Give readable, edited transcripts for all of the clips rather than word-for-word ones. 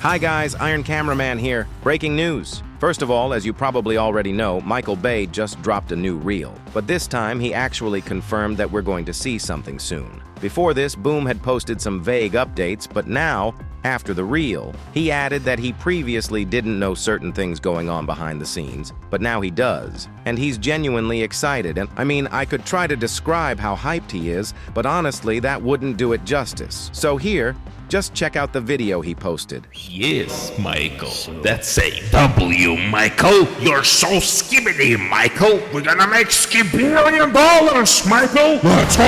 Hi guys, Iron Cameraman here. Breaking news. First of all, as you probably already know, Michael Bay just dropped a new reel. But this time, he actually confirmed that we're going to see something soon. Before this, Boom had posted some vague updates, but now, after the reel, he added that he previously didn't know certain things going on behind the scenes, but now he does. And he's genuinely excited, and I could try to describe how hyped he is, but honestly, that wouldn't do it justice. So here, just check out the video he posted. Yes, Michael. That's a W, Michael. You're so skibidi, Michael. We're gonna make $1 billion, Michael. Let's go!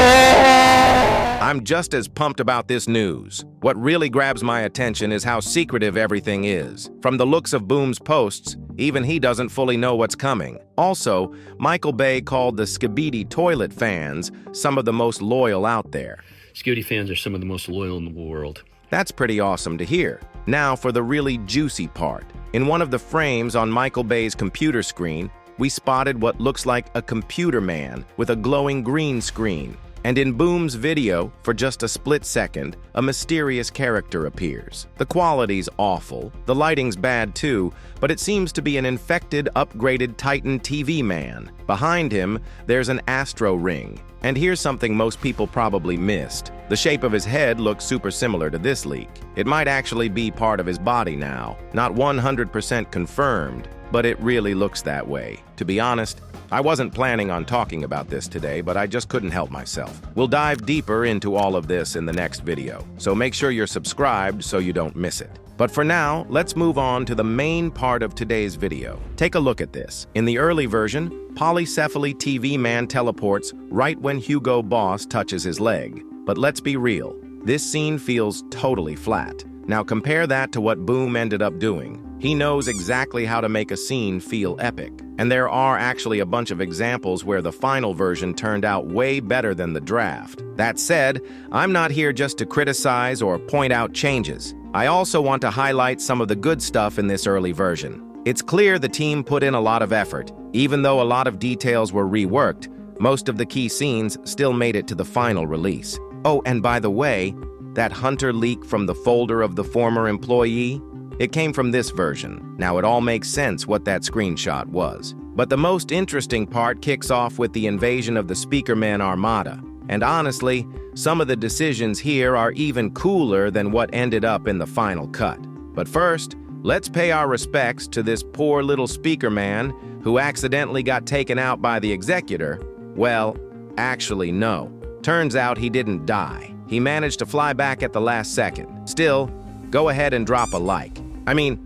I'm just as pumped about this news. What really grabs my attention is how secretive everything is. From the looks of Boom's posts, even he doesn't fully know what's coming. Also, Michael Bay called the skibidi toilet fans some of the most loyal out there. Skibidi fans are some of the most loyal in the world. That's pretty awesome to hear. Now for the really juicy part. In one of the frames on Michael Bay's computer screen, we spotted what looks like a computer man with a glowing green screen. And in Boom's video, for just a split second, a mysterious character appears. The quality's awful, the lighting's bad too, but it seems to be an infected, upgraded Titan TV man. Behind him, there's an astro ring. And here's something most people probably missed. The shape of his head looks super similar to this leak. It might actually be part of his body now. Not 100% confirmed, but it really looks that way. To be honest, I wasn't planning on talking about this today, but I just couldn't help myself. We'll dive deeper into all of this in the next video, so make sure you're subscribed so you don't miss it. But for now, let's move on to the main part of today's video. Take a look at this. In the early version, Polycephaly TV man teleports right when Hugo Boss touches his leg. But let's be real, this scene feels totally flat. Now compare that to what Boom ended up doing. He knows exactly how to make a scene feel epic. And there are actually a bunch of examples where the final version turned out way better than the draft. That said, I'm not here just to criticize or point out changes. I also want to highlight some of the good stuff in this early version. It's clear the team put in a lot of effort. Even though a lot of details were reworked, most of the key scenes still made it to the final release. Oh, and by the way, that Hunter leak from the folder of the former employee? It came from this version. Now it all makes sense what that screenshot was. But the most interesting part kicks off with the invasion of the Speakerman Armada. And honestly, some of the decisions here are even cooler than what ended up in the final cut. But first, let's pay our respects to this poor little Speakerman who accidentally got taken out by the executor. Well, actually no. Turns out he didn't die. He managed to fly back at the last second. Still, go ahead and drop a like.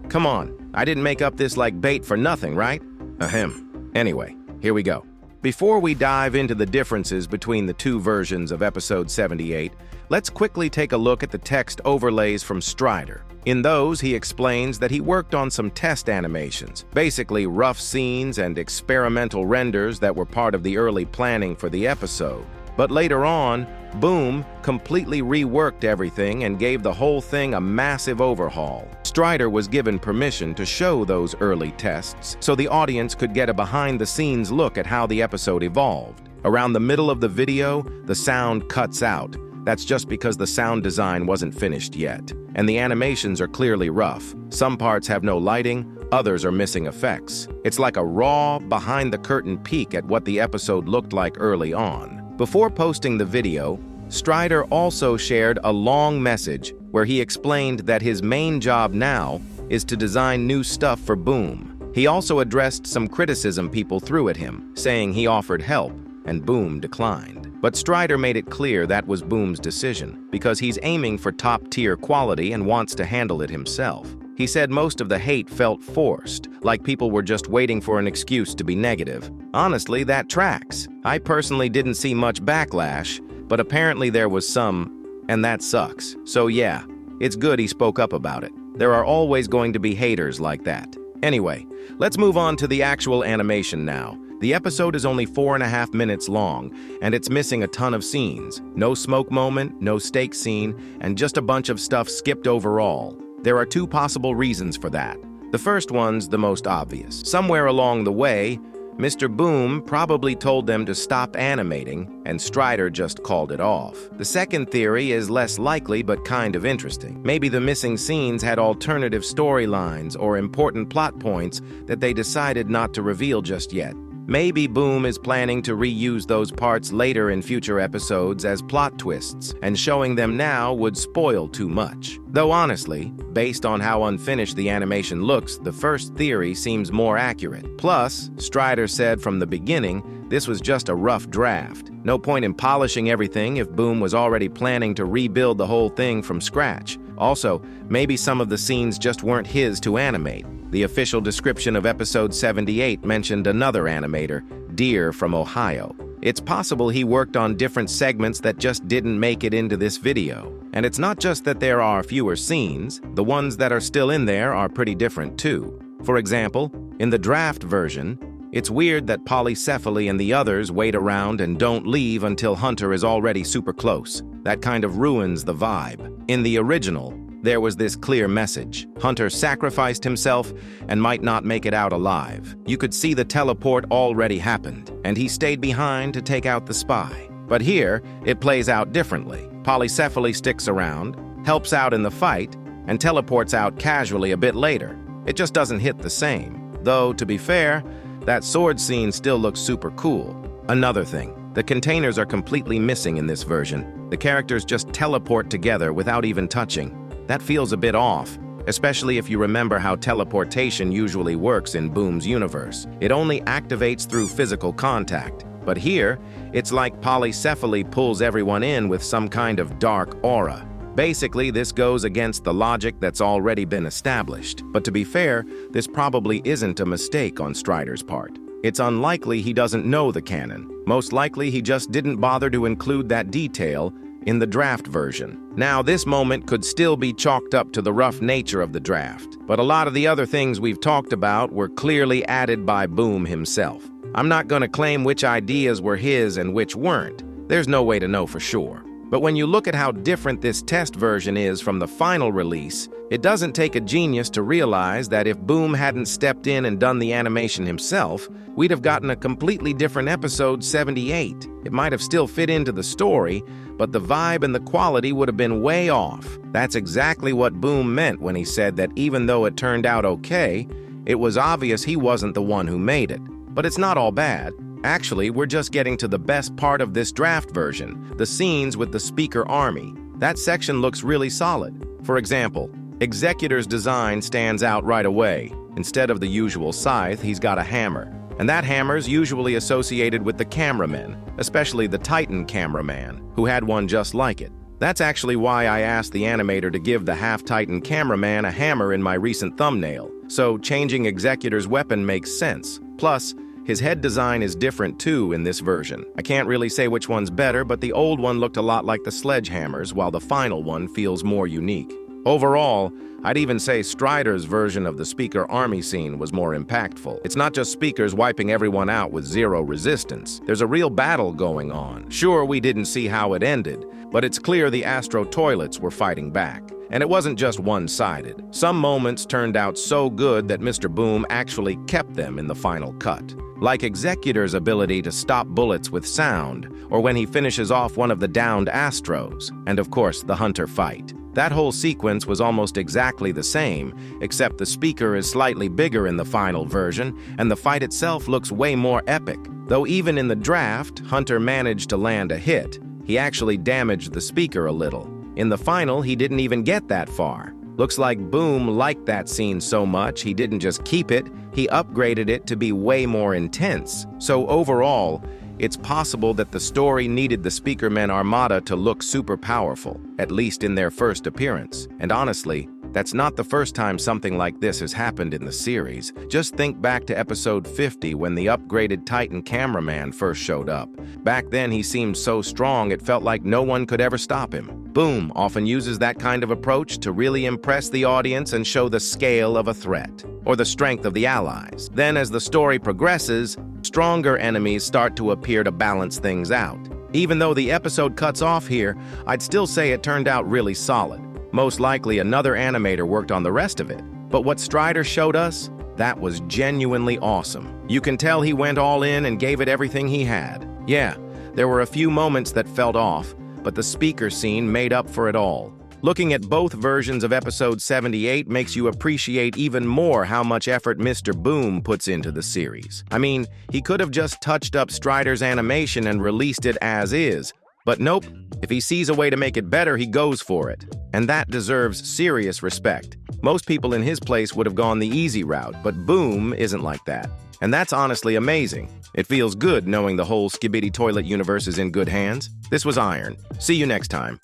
Come on, I didn't make up this like bait for nothing, right? Ahem. Anyway, here we go. Before we dive into the differences between the two versions of episode 78, let's quickly take a look at the text overlays from Strider. In those, he explains that he worked on some test animations, basically rough scenes and experimental renders that were part of the early planning for the episode. But later on, Boom completely reworked everything and gave the whole thing a massive overhaul. Strider was given permission to show those early tests so the audience could get a behind-the-scenes look at how the episode evolved. Around the middle of the video, the sound cuts out. That's just because the sound design wasn't finished yet. And the animations are clearly rough. Some parts have no lighting, others are missing effects. It's like a raw, behind-the-curtain peek at what the episode looked like early on. Before posting the video, Strider also shared a long message where he explained that his main job now is to design new stuff for Boom. He also addressed some criticism people threw at him, saying he offered help, and Boom declined. But Strider made it clear that was Boom's decision, because he's aiming for top-tier quality and wants to handle it himself. He said most of the hate felt forced, like people were just waiting for an excuse to be negative. Honestly, that tracks. I personally didn't see much backlash, but apparently there was some, and that sucks. So yeah, it's good he spoke up about it. There are always going to be haters like that. Anyway, let's move on to the actual animation now. The episode is only 4.5 minutes long, and it's missing a ton of scenes. No smoke moment, no steak scene, and just a bunch of stuff skipped overall. There are two possible reasons for that. The first one's the most obvious. Somewhere along the way, Mr. Boom probably told them to stop animating, and Strider just called it off. The second theory is less likely but kind of interesting. Maybe the missing scenes had alternative storylines or important plot points that they decided not to reveal just yet. Maybe Boom is planning to reuse those parts later in future episodes as plot twists, and showing them now would spoil too much. Though honestly, based on how unfinished the animation looks, the first theory seems more accurate. Plus, Strider said from the beginning, this was just a rough draft. No point in polishing everything if Boom was already planning to rebuild the whole thing from scratch. Also, maybe some of the scenes just weren't his to animate. The official description of episode 78 mentioned another animator, Deer from Ohio. It's possible he worked on different segments that just didn't make it into this video. And it's not just that there are fewer scenes, the ones that are still in there are pretty different too. For example, in the draft version, it's weird that Polycephaly and the others wait around and don't leave until Hunter is already super close. That kind of ruins the vibe. In the original, there was this clear message. Hunter sacrificed himself and might not make it out alive. You could see the teleport already happened, and he stayed behind to take out the spy. But here, it plays out differently. Polycephaly sticks around, helps out in the fight, and teleports out casually a bit later. It just doesn't hit the same. Though, to be fair, that sword scene still looks super cool. Another thing, the containers are completely missing in this version. The characters just teleport together without even touching. That feels a bit off, especially if you remember how teleportation usually works in Boom's universe. It only activates through physical contact. But here, it's like Polycephaly pulls everyone in with some kind of dark aura. Basically, this goes against the logic that's already been established. But to be fair, this probably isn't a mistake on Strider's part. It's unlikely he doesn't know the canon. Most likely he just didn't bother to include that detail in the draft version. Now, this moment could still be chalked up to the rough nature of the draft, but a lot of the other things we've talked about were clearly added by Boom himself. I'm not going to claim which ideas were his and which weren't. There's no way to know for sure. But when you look at how different this test version is from the final release, it doesn't take a genius to realize that if Boom hadn't stepped in and done the animation himself, we'd have gotten a completely different episode 78. It might have still fit into the story, but the vibe and the quality would have been way off. That's exactly what Boom meant when he said that even though it turned out okay, it was obvious he wasn't the one who made it. But it's not all bad. Actually, we're just getting to the best part of this draft version, the scenes with the speaker army. That section looks really solid. For example, Executor's design stands out right away. Instead of the usual scythe, he's got a hammer. And that hammer's usually associated with the cameraman, especially the Titan cameraman, who had one just like it. That's actually why I asked the animator to give the half-Titan cameraman a hammer in my recent thumbnail. So changing Executor's weapon makes sense. Plus, his head design is different too in this version. I can't really say which one's better, but the old one looked a lot like the sledgehammers, while the final one feels more unique. Overall, I'd even say Strider's version of the speaker army scene was more impactful. It's not just speakers wiping everyone out with zero resistance. There's a real battle going on. Sure, we didn't see how it ended, but it's clear the Astro Toilets were fighting back. And it wasn't just one-sided. Some moments turned out so good that Mr. Boom actually kept them in the final cut. Like Executor's ability to stop bullets with sound, or when he finishes off one of the downed Astros, and of course the Hunter fight. That whole sequence was almost exactly the same, except the speaker is slightly bigger in the final version, and the fight itself looks way more epic. Though even in the draft, Hunter managed to land a hit. He actually damaged the speaker a little. In the final, he didn't even get that far. Looks like Boom liked that scene so much he didn't just keep it, he upgraded it to be way more intense. So overall, it's possible that the story needed the Speakermen Armada to look super powerful, at least in their first appearance. And honestly, that's not the first time something like this has happened in the series. Just think back to episode 50 when the upgraded Titan cameraman first showed up. Back then he seemed so strong it felt like no one could ever stop him. Boom often uses that kind of approach to really impress the audience and show the scale of a threat, or the strength of the allies. Then as the story progresses, stronger enemies start to appear to balance things out. Even though the episode cuts off here, I'd still say it turned out really solid. Most likely another animator worked on the rest of it. But what Strider showed us, That was genuinely awesome. You can tell he went all in and gave it everything he had. Yeah, there were a few moments that felt off, but the speaker scene made up for it all. Looking at both versions of episode 78 makes you appreciate even more how much effort Mr. Boom puts into the series. I mean, he could have just touched up Strider's animation and released it as is, but nope, if he sees a way to make it better, he goes for it. And that deserves serious respect. Most people in his place would have gone the easy route, but Boom isn't like that. And that's honestly amazing. It feels good knowing the whole Skibidi Toilet universe is in good hands. This was Iron. See you next time.